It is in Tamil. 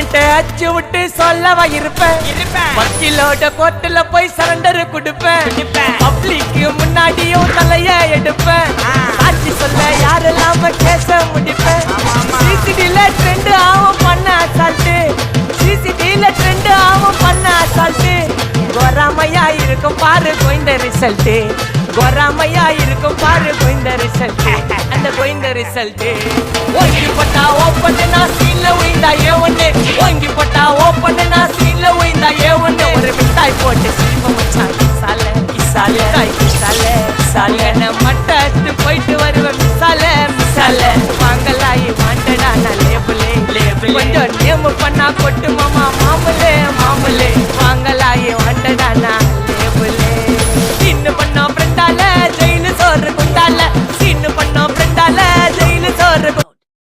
வாரண்ட் அச்சு விட்டு சொல்லவா இருப்பேன் வக்கீலோட கோர்ட்டுல போய் சரண்டர் கொடுப்பேன் பப்ளிக்கு முன்னாடியும் தலைய எடுப்பேன் சாட்சி சொல்ல யாரெல்லாம கேச முடிப்பேன் சிசிடில ட்ரெண்ட் ஆகும் பண்ண அசால்ட்டு சிசிடில ட்ரெண்ட் ஆகும் பண்ண அசால்ட்டு கோராமையா இருக்கும் பாரு கோயிந்த ரிசல்ட் கோராமையா இருக்கும் பாரு கோயிந்த ரிசல்ட் அந்த கோயிந்த ரிசல்ட் ஓங்கி பட்டா ஓப்பன் நான் சீன்ல உயிந்தா ஏ ஒண்ணு ஓங்கி பட்டா ஓப்பன் நான் சீன்ல உயிந்தா ஏ ஒண்ணு ஒரு மிட்டாய் போட்டு சிரிப்ப மச்சான் சால இசால இசால சால நான் மட்டத்து போயிட்டு வருவேன் மிசால மிசால வாங்கலாயி வாண்டடா நான் லேபிளே லேபிள் கொஞ்சம் நேம் பண்ணா கொட்டு மாமா